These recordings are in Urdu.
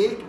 1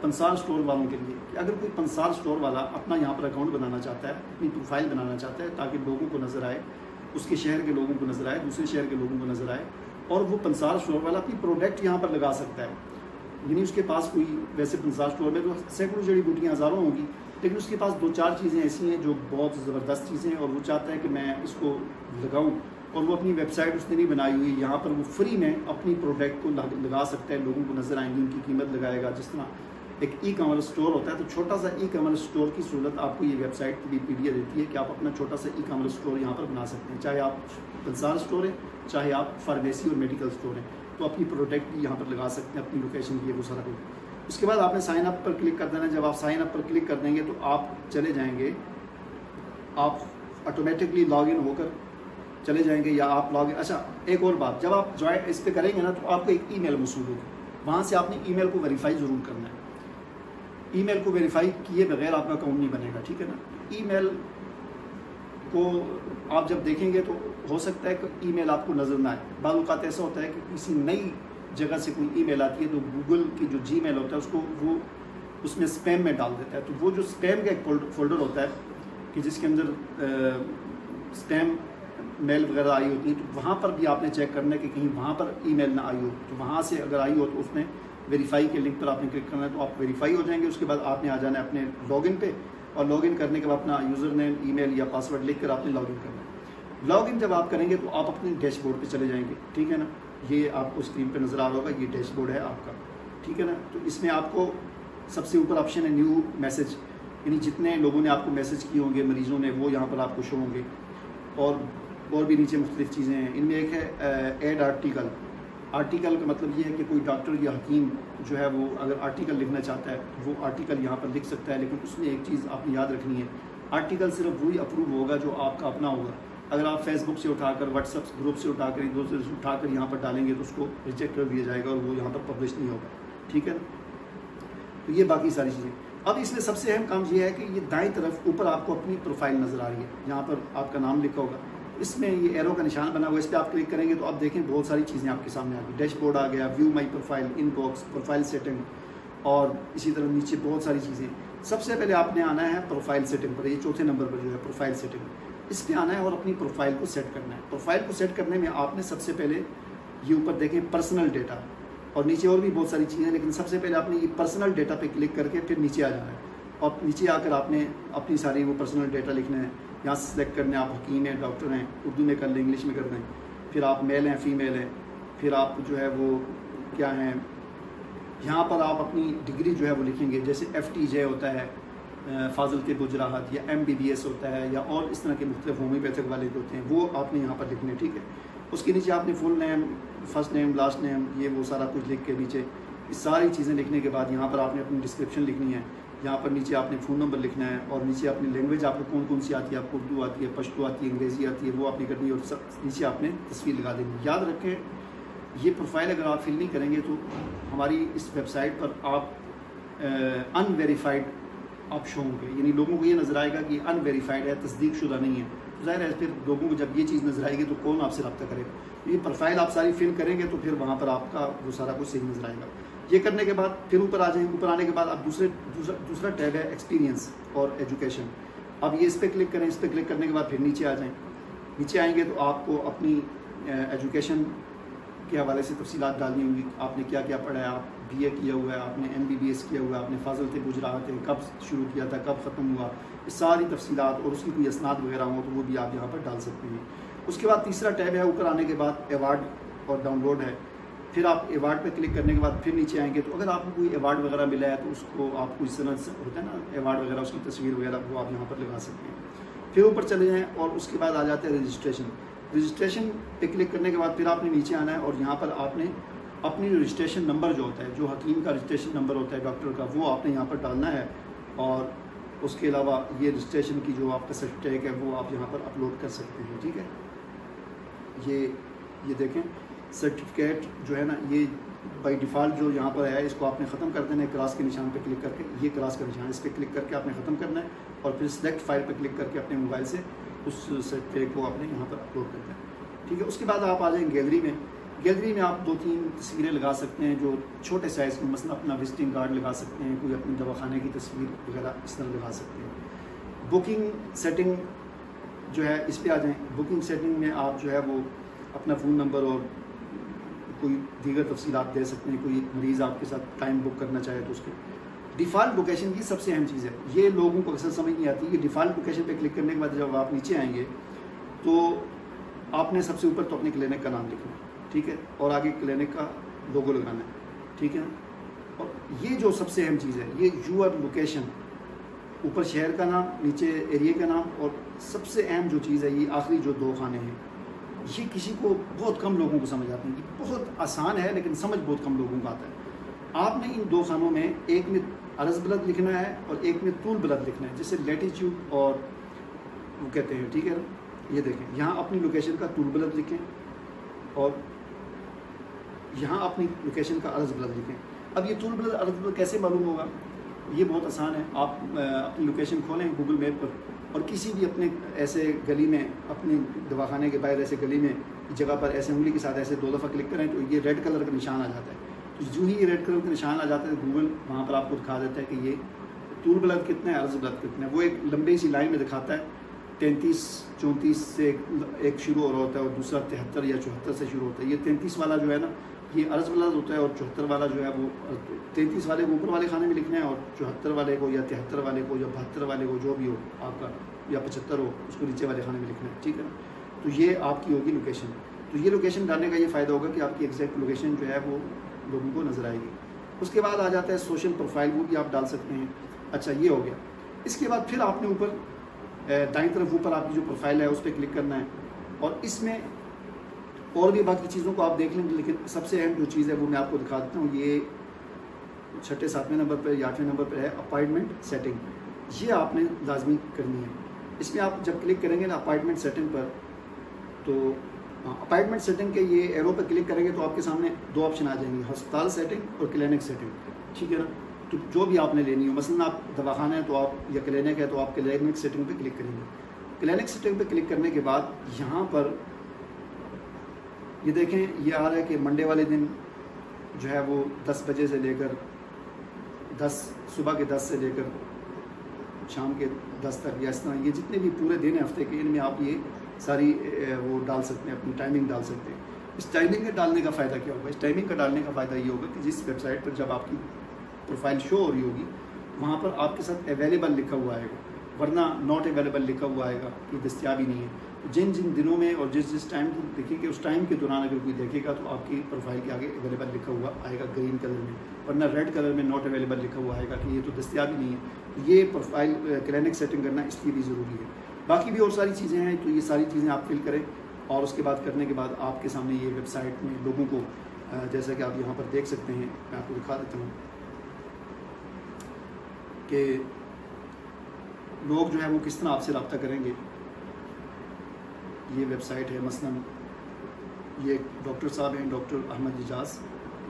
پنسال اسٹور والوں کے لیے کہ اگر کوئی پنسال اسٹور والا اپنا یہاں پر اکاؤنٹ بنانا چاہتا ہے، اپنی پروفائل بنانا چاہتا ہے تاکہ لوگوں کو نظر آئے، اس کے شہر کے لوگوں کو نظر آئے، دوسرے شہر کے لوگوں کو نظر آئے، اور وہ پنسال اسٹور والا اپنی پروڈکٹ یہاں پر لگا سکتا ہے. یعنی اس کے پاس کوئی ویسے پنسال اسٹور میں تو سینکڑوں جڑی بوٹیاں ہزاروں ہوں گی، لیکن اس کے پاس 2-4 چیزیں ایسی ہیں جو بہت زبردست چیزیں ہیں، اور وہ چاہتا ہے کہ میں اس کو لگاؤں، اور وہ اپنی ویب سائٹ اس نے نہیں بنائی ہوئی، یہاں پر وہ فری میں اپنی پروڈکٹ کو لگا سکتا ہے، لوگوں کو نظر آئیں گی، ان کی قیمت لگائے گا. جس طرح ایک ای کامرس اسٹور ہوتا ہے، تو چھوٹا سا ای کامرس اسٹور کی سہولت آپ کو یہ ویب سائٹ ویکیپیڈیا دیتی ہے کہ آپ اپنا چھوٹا سا ای کامرس اسٹور یہاں پر بنا سکتے ہیں، چاہے آپ پنسال اسٹور ہیں، چاہے آپ فارمیسی اور میڈیکل اسٹور ہیں، تو اپنی پروڈکٹ بھی یہاں پر لگا سکتے ہیں، اپنی لوکیشن کی ہے وہ سارا کچھ. اس کے بعد آپ نے سائن اپ پر کلک کر دینا. جب آپ سائن اپ پر کلک کر دیں گے تو آپ چلے جائیں گے، آپ آٹومیٹکلی لاگ ان ہو کر چلے جائیں گے، یا آپ لاگ ان. اچھا ایک اور بات، جب آپ جوائن اس پہ کریں گے نا تو آپ کو ایک ای میل موصول ہوگی، وہاں سے آپ نے ای میل کو ویریفائی ضرور کرنا ہے. ای میل کو ویریفائی کیے بغیر آپ کا اکاؤنٹ نہیں بنے گا، ٹھیک ہے نا. ای میل کو آپ جب دیکھیں گے تو ہو سکتا ہے کہ ای میل آپ کو نظر نہ آئے. بعض اوقات ایسا ہوتا ہے کہ کسی نئی جگہ سے کوئی ای میل آتی ہے تو گوگل کی جو جی میل ہوتا ہے اس کو وہ اس میں اسپیم میں ڈال دیتا ہے. تو وہ جو اسپیم کا ایک فولڈر ہوتا ہے کہ جس کے اندر اسپیم میل وغیرہ آئی ہوتی ہے، تو وہاں پر بھی آپ نے چیک کرنا ہے کہ کہیں وہاں پر ای میل نہ آئی ہو. تو وہاں سے اگر آئی ہو تو اس میں ویریفائی کے لنک پر آپ نے کلک کرنا ہے، تو آپ ویریفائی ہو جائیں گے. اس کے بعد آپ نے آ جانا ہے اپنے لاگ ان پہ، اور لاگ ان کرنے کے بعد اپنا یوزر نیم، ای میل یا پاسورڈ لکھ کر آپ نے لاگ ان کرنا ہے. لاگ ان جب آپ کریں گے تو آپ اپنے ڈیش بورڈ پہ چلے جائیں گے، ٹھیک ہے نا. یہ آپ کو اسکرین پہ نظر آ رہا ہوگا، یہ ڈیش بورڈ ہے آپ کا، ٹھیک ہے نا. تو اس میں آپ کو سب سے اوپر آپشن ہے نیو میسج، یعنی جتنے لوگوں نے آپ کو میسج کیے ہوں گے مریضوں نے، وہ یہاں پر آپ کو شو ہوں گے. اور بھی نیچے مختلف چیزیں ہیں. ان میں ایک ہے ایڈ آرٹیکل. آرٹیکل کا مطلب یہ ہے کہ کوئی ڈاکٹر یا حکیم جو ہے وہ اگر آرٹیکل لکھنا چاہتا ہے وہ آرٹیکل یہاں پر لکھ سکتا ہے. لیکن اس میں ایک چیز آپ نے یاد رکھنی ہے، آرٹیکل صرف وہی اپروو ہوگا جو آپ کا اپنا ہوگا. اگر آپ فیس بک سے اٹھا کر، واٹس ایپ گروپ سے اٹھا کر، دوسرے سے اٹھا کر یہاں پر ڈالیں گے تو اس کو ریجیکٹ کر دیا جائے گا اور وہ یہاں پر پبلش نہیں ہوگا، ٹھیک ہے نا. تو یہ باقی ساری چیزیں. اب اس میں سب سے اہم کام یہ ہے کہ یہ دائیں طرف اوپر آپ کو اپنی پروفائل نظر آ رہی ہے، یہاں پر آپ کا نام لکھا ہوگا، اس میں یہ ایرو کا نشان بنا ہوا ہے، اس پہ آپ کلک کریں گے تو آپ دیکھیں بہت ساری چیزیں آپ کے سامنے آ گئی. ڈیش بورڈ آ گیا، view my profile, inbox, profile setting, اور اسی طرح نیچے بہت ساری چیزیں. سب سے پہلے آپ نے آنا ہے پروفائل سیٹنگ پر، یہ چوتھے نمبر پر جو ہے پروفائل سیٹنگ، اس پہ آنا ہے اور اپنی پروفائل کو سیٹ کرنا ہے. پروفائل کو سیٹ کرنے میں آپ نے سب سے پہلے یہ اوپر دیکھیں پرسنل ڈیٹا، اور نیچے اور بھی بہت ساری چیزیں ہیں، لیکن سب سے پہلے آپ نے یہ پرسنل ڈیٹا پہ کلک کر کے پھر نیچے آ جانا ہے. اور نیچے آ کر آپ نے اپنی ساری وہ پرسنل ڈیٹا لکھنا ہے. یہاں سے سلیکٹ کرنا ہے، آپ حکیم ہیں، ڈاکٹر ہیں، اردو میں کر لیں، انگلش میں کر دیں. پھر آپ میل ہیں، فیمیل ہیں، پھر آپ جو ہے وہ کیا ہیں، یہاں پر آپ اپنی ڈگری جو ہے وہ لکھیں گے. جیسے FTJ ہوتا ہے فاضل طب و جراحت، یا MBBS ہوتا ہے، یا اور اس طرح کے مختلف ہومیوپیتھک والے ہوتے ہیں، وہ آپ نے یہاں پر لکھنے، ٹھیک ہے. اس کے نیچے آپ نے فل نیم، فرسٹ نیم، لاسٹ نیم، یہ وہ سارا کچھ لکھ کے نیچے یہ ساری چیزیں لکھنے کے بعد یہاں پر آپ نے اپنی ڈسکرپشن لکھنی ہے. یہاں پر نیچے آپ نے فون نمبر لکھنا ہے، اور نیچے اپنی لینگویج آپ کو کون کون سی آتی ہے، آپ کو اردو آتی ہے، پشتو آتی ہے، انگریزی آتی ہے، وہ آپ نے کرنی ہے، اور سب نیچے آپ نے تصویر لگا دینی. یاد رکھیں یہ پروفائل اگر آپ فل نہیں کریں گے تو ہماری اس ویب سائٹ پر آپ ان ویریفائڈ آپ شو ہوں گے، یعنی لوگوں کو یہ نظر آئے گا کہ ان ویریفائڈ ہے، تصدیق شدہ نہیں ہے. ظاہر ہے پھر لوگوں کو جب یہ چیز نظر آئے گی تو کون آپ سے رابطہ کرے گا. یہ پروفائل آپ ساری فل کریں گے تو پھر وہاں پر آپ کا وہ سارا کچھ صحیح نظر آئے گا. یہ کرنے کے بعد پھر اوپر آ جائیں. اوپر آنے کے بعد آپ دوسرا ٹیب ہے ایکسپیرینس اور ایجوکیشن. اب یہ اس پہ کلک کریں. اس پہ کلک کرنے کے بعد پھر نیچے آ جائیں. نیچے آئیں گے تو آپ کو اپنی ایجوکیشن کے حوالے سے تفصیلات ڈالنی ہوں گی. آپ نے کیا کیا پڑھا ہے، آپ BA کیا ہوا ہے، آپ نے MBBS کیا ہوا ہے، آپ نے فاضل طب و جراحت کب شروع کیا تھا، کب ختم ہوا، یہ ساری تفصیلات، اور اس کی کوئی اسناد وغیرہ ہوں تو وہ بھی آپ یہاں پر ڈال سکتے ہیں. اس کے بعد تیسرا ٹیب ہے اوپر آنے کے بعد ایوارڈ اور ڈاؤن لوڈ ہے. پھر آپ ایوارڈ پہ کلک کرنے کے بعد پھر نیچے آئیں گے تو اگر آپ کو کوئی ایوارڈ وغیرہ ملا ہے تو اس کو آپ کو اس طرح سے ہوتا ہے نا ایوارڈ وغیرہ، اس کی تصویر وغیرہ وہ آپ یہاں پر لگا سکتے ہیں. پھر اوپر چلے جائیں اور اس کے بعد آ جاتے ہیں رجسٹریشن. رجسٹریشن پہ کلک کرنے کے بعد پھر آپ نے نیچے آنا ہے اور یہاں پر آپ نے اپنی رجسٹریشن نمبر جو ہوتا ہے، جو حکیم کا رجسٹریشن نمبر ہوتا ہے ڈاکٹر کا، وہ آپ نے یہاں پر ڈالنا ہے. اور اس کے علاوہ یہ رجسٹریشن کی جو آپ کا سرٹیفکیٹ ہے وہ آپ یہاں پر اپلوڈ کر سکتے ہیں. ٹھیک ہے، یہ دیکھیں سرٹیفکیٹ جو ہے نا، یہ بائی ڈیفالٹ جو یہاں پر ہے اس کو آپ نے ختم کر دینا ہے. کراس کے نشان پہ کلک کر کے، یہ کراس کا نشان، اس پہ کلک کر کے آپ نے ختم کرنا ہے اور پھر سلیکٹ فائل پہ کلک کر کے اپنے موبائل سے اس سرٹیفکیٹ کو آپ نے یہاں پر اپلوڈ کرنا ہے. ٹھیک ہے، اس کے بعد آپ آ جائیں گیلری میں. گیلری میں آپ 2-3 تصویریں لگا سکتے ہیں جو چھوٹے سائز کی، مثلا اپنا وزٹنگ کارڈ لگا سکتے ہیں، کوئی اپنے دواخانے کی تصویر وغیرہ اس طرح لگا سکتے ہیں۔ بکنگ سیٹنگ جو ہے اس پہ آ جائیں۔ بکنگ سیٹنگ میں آپ جو ہے وہ اپنا فون نمبر اور کوئی دیگر تفصیلات دے سکتے ہیں، کوئی مریض آپ کے ساتھ ٹائم بک کرنا چاہے تو اس کے ڈیفالٹ لوکیشن کی سب سے اہم چیز ہے، یہ لوگوں کو اکثر سمجھ نہیں آتی کہ ڈیفالٹ لوکیشن پہ کلک کرنے کے بعد جب آپ نیچے آئیں گے تو آپ نے سب سے اوپر تو اپنے کلینک کا نام لکھنا ہے، ٹھیک ہے، اور آگے کلینک کا لوگو لگانا ہے، ٹھیک ہے۔ اور یہ جو سب سے اہم چیز ہے، یہ یور لوکیشن، اوپر شہر کا نام، نیچے ایریے کا نام، اور سب سے اہم جو چیز ہے یہ آخری جو 2 خانے ہیں، یہ کسی کو بہت کم لوگوں کو سمجھ آتے ہیں۔ یہ بہت آسان ہے لیکن سمجھ بہت کم لوگوں کو آتا ہے۔ آپ نے ان 2 خانوں میں ایک میں عرض بلد لکھنا ہے اور ایک میں طول بلد لکھنا ہے، جیسے لیٹیچیوڈ اور وہ کہتے ہیں، ٹھیک ہے۔ یہ دیکھیں یہاں اپنی لوکیشن کا طول بلد لکھیں اور یہاں اپنی لوکیشن کا عرض بلد لکھیں۔ اب یہ طول بلد عرض بلد کیسے معلوم ہوگا؟ یہ بہت آسان ہے، آپ اپنی لوکیشن کھولیں گوگل میپ پر اور کسی بھی اپنے ایسے گلی میں، اپنے دواخانے کے باہر ایسے گلی میں جگہ پر ایسے انگلی کے ساتھ ایسے 2 دفعہ کلک کریں تو یہ ریڈ کلر کا نشان آ جاتا ہے۔ تو جو ہی یہ ریڈ کلر کا نشان آ جاتا ہے گوگل وہاں پر آپ کو دکھا دیتا ہے کہ یہ طول بلد کتنا ہے، عرض بلد کتنا ہے۔ وہ ایک لمبی سی لائن میں دکھاتا ہے، 33-34 سے ایک شروع ہو رہا ہوتا ہے اور دوسرا 73 یا 74 سے شروع ہوتا ہے۔ یہ 33 والا جو ہے نا یہ عرض بلد ہوتا ہے اور 74 والا جو ہے وہ 33 والے کو اوپر والے خانے میں لکھنا ہے اور 74 والے کو یا 73 والے کو یا 72 والے کو جو بھی ہو آپ کا یا 75 ہو اس کو نیچے والے خانے میں لکھنا ہے، ٹھیک ہے نا۔ تو یہ آپ کی ہوگی لوکیشن۔ تو یہ لوکیشن ڈالنے کا یہ فائدہ ہوگا کہ آپ کی ایگزیکٹ لوکیشن جو ہے وہ لوگوں کو نظر آئے گی۔ اس کے بعد آ جاتا ہے سوشل پروفائل، وہ بھی آپ ڈال سکتے ہیں۔ اچھا یہ ہو گیا۔ اس کے بعد پھر آپ نے اوپر دائیں طرف اوپر آپ کی جو پروفائل ہے اس پہ کلک کرنا ہے اور اس میں اور بھی باقی چیزوں کو آپ دیکھ لیں گے، لیکن سب سے اہم جو چیز ہے وہ میں آپ کو دکھا دیتا ہوں۔ یہ 6-7 نمبر پر یا 8 نمبر پر ہے اپائنٹمنٹ سیٹنگ، یہ آپ نے لازمی کرنی ہے۔ اس میں آپ جب کلک کریں گے نا اپائنٹمنٹ سیٹنگ پر، تو اپائنٹمنٹ سیٹنگ کے یہ ایرو پر کلک کریں گے تو آپ کے سامنے 2 آپشن آ جائیں گے، ہسپتال سیٹنگ اور کلینک سیٹنگ، ٹھیک ہے نا۔ تو جو بھی آپ نے لینی ہو، مثلا آپ دواخانہ ہے تو آپ یا کلینک ہے تو آپ کلینک سیٹنگ پہ کلک کریں گے۔ کلینک سیٹنگ پہ کلک کرنے کے بعد یہاں پر یہ دیکھیں یہ آ رہا ہے کہ منڈے والے دن جو ہے وہ 10 بجے سے لے کر صبح کے 10 سے لے کر شام کے 10 تک، یا اس طرح یہ جتنے بھی پورے دن ہیں ہفتے کے، ان میں آپ یہ ساری وہ ڈال سکتے ہیں، اپنی ٹائمنگ ڈال سکتے ہیں۔ اس ٹائمنگ کے ڈالنے کا فائدہ کیا ہوگا؟ اس ٹائمنگ کا ڈالنے کا فائدہ یہ ہوگا کہ جس ویب سائٹ پر جب آپ کی پروفائل شو ہو رہی ہوگی وہاں پر آپ کے ساتھ اویلیبل لکھا ہوا آئے گا، ورنہ ناٹ اویلیبل لکھا ہوا آئے گا کہ دستیاب ہی نہیں ہے۔ جن دنوں میں اور جس ٹائم کو دیکھیں گے اس ٹائم کے دوران اگر کوئی دیکھے گا تو آپ کی پروفائل کے آگے اویلیبل لکھا ہوا آئے گا گرین کلر میں، ورنہ ریڈ کلر میں ناٹ اویلیبل لکھا ہوا آئے گا کہ یہ تو دستیاب ہی نہیں ہے۔ یہ پروفائل کلینک سیٹنگ کرنا اس لیے بھی ضروری ہے۔ باقی بھی اور ساری چیزیں ہیں، تو یہ ساری چیزیں آپ فل کریں اور اس کے بعد کرنے کے بعد آپ کے سامنے یہ ویب سائٹ میں لوگوں کو جیسا کہ آپ یہاں پر دیکھ سکتے ہیں، میں آپ کو دکھا دیتا ہوں کہ لوگ جو ہے وہ کس طرح آپ سے رابطہ کریں گے۔ یہ ویب سائٹ ہے، مثلا یہ ڈاکٹر صاحب ہیں، ڈاکٹر احمد اجاز،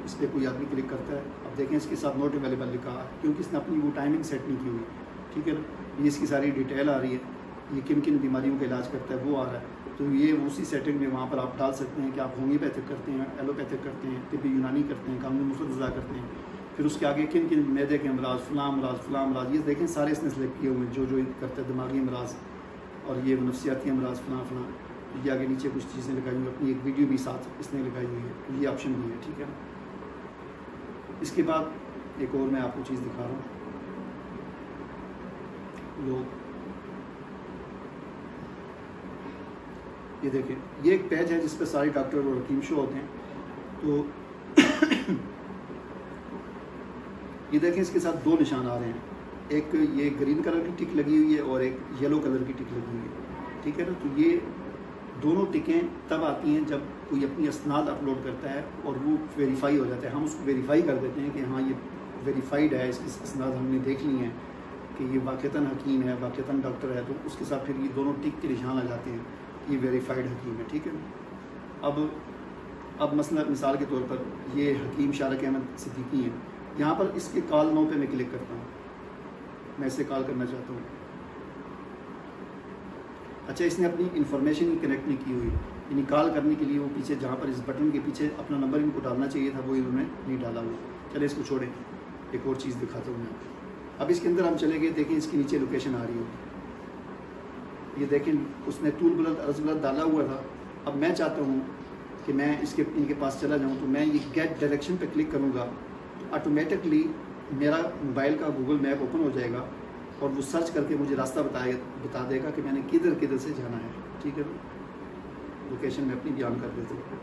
اس پہ کوئی آدمی کلک کرتا ہے، اب دیکھیں اس کے ساتھ نوٹ اویلیبل لکھا ہے کیونکہ اس نے اپنی وہ ٹائمنگ سیٹ نہیں کی ہوئی، ٹھیک ہے نا۔ یہ اس کی ساری ڈیٹیل آ رہی ہے، یہ کن کن بیماریوں کا علاج کرتا ہے وہ آ رہا ہے، تو یہ اسی سیٹنگ میں وہاں پر آپ ڈال سکتے ہیں کہ آپ ہومیوپیتھک کرتے ہیں، ایلوپیتھک کرتے ہیں، طبی یونانی کرتے ہیں، قانونی مفت غذا کرتے ہیں، پھر اس کے آگے کن کن معدے کے امراض، فلاں امراض، یہ دیکھیں سارے اس نے سلیکٹ کیے ہوئے ہیں جو کرتا ہے، دماغی امراض اور یہ نفسیاتی امراض فلاں، یہ آگے نیچے کچھ چیزیں لگائی ہوئی، اپنی ایک ویڈیو بھی ساتھ اس نے لگائی ہوئی ہے، یہ آپشن بھی ہے، ٹھیک ہے نا۔ اس کے بعد ایک اور میں آپ کو چیز دکھا رہا ہوں، لوگ یہ دیکھیں یہ ایک پیج ہے جس پہ سارے ڈاکٹر اور حکیم شو ہوتے ہیں، تو یہ دیکھیں اس کے ساتھ 2 نشان آ رہے ہیں، ایک یہ گرین کلر کی ٹک لگی ہوئی ہے اور ایک یلو کلر کی ٹک لگی ہوئی ہے، ٹھیک ہے نا۔ تو یہ دونوں ٹکیں تب آتی ہیں جب کوئی اپنی اسناد اپلوڈ کرتا ہے اور وہ ویریفائی ہو جاتا ہے، ہم اس کو ویریفائی کر دیتے ہیں کہ ہاں یہ ویریفائڈ ہے، اس کی اسناد ہم نے دیکھ لی ہیں کہ یہ واقعتاً حکیم ہے، واقعتاً ڈاکٹر ہے، تو اس کے ساتھ پھر یہ دونوں ٹک کے نشان آ جاتے ہیں، یہ ویریفائڈ حکیم ہے، ٹھیک ہے نا۔ اب مثلا مثال کے طور پر یہ حکیم شارق احمد صدیقی ہیں، یہاں پر اس کے کال نو پہ میں کلک کرتا ہوں، میں اسے کال کرنا چاہتا ہوں۔ اچھا اس نے اپنی انفارمیشن ہی کنیکٹ نہیں کی ہوئی، یعنی کال کرنے کے لیے وہ پیچھے جہاں پر اس بٹن کے پیچھے اپنا نمبر ان کو ڈالنا چاہیے تھا وہ انہوں نے نہیں ڈالا ہوا. چلے اس کو چھوڑیں, ایک اور چیز دکھاتا ہوں میں. اب اس کے اندر ہم چلے گئے, دیکھیں اس کے نیچے لوکیشن آ رہی ہے, یہ دیکھیں اس نے طول بلند عرض بلند ڈالا ہوا تھا. اب میں چاہتا ہوں کہ میں ان کے پاس چلا جاؤں, تو میں یہ گیٹ ڈائریکشن پہ کلک کروں گا تو آٹومیٹکلی میرا موبائل کا گوگل میپ اوپن ہو جائے گا اور وہ سرچ کر کے مجھے راستہ بتا دے گا کہ میں نے کدھر کدھر سے جانا ہے. ٹھیک ہے, لوکیشن میں اپنی بیان کر دیتے ہیں.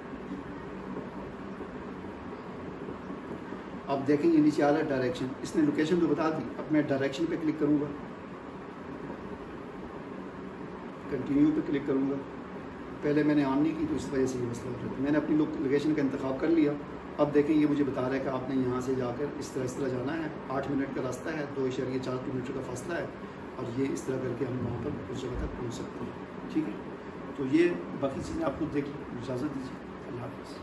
اب دیکھیں یہ نیچے آ رہا ہے ڈائریکشن, اس نے لوکیشن تو بتا دی. اب میں ڈائریکشن پہ کلک کروں گا, کنٹینیو پہ کلک کروں گا. پہلے میں نے آن نہیں کی تو اس وجہ سے یہ مسئلہ ہو رہا ہے. میں نے اپنی لوکیشن کا انتخاب کر لیا. اب دیکھیں یہ مجھے بتا رہا ہے کہ آپ نے یہاں سے جا کر اس طرح جانا ہے, 8 منٹ کا راستہ ہے, 2.4 کلومیٹر کا فاصلہ ہے, اور یہ اس طرح کر کے ہم وہاں پر اس جگہ تک پہنچ سکتے ہیں. ٹھیک ہے, تو یہ باقی چیزیں آپ خود دیکھ لیں. اجازت دیجیے, اللہ حافظ.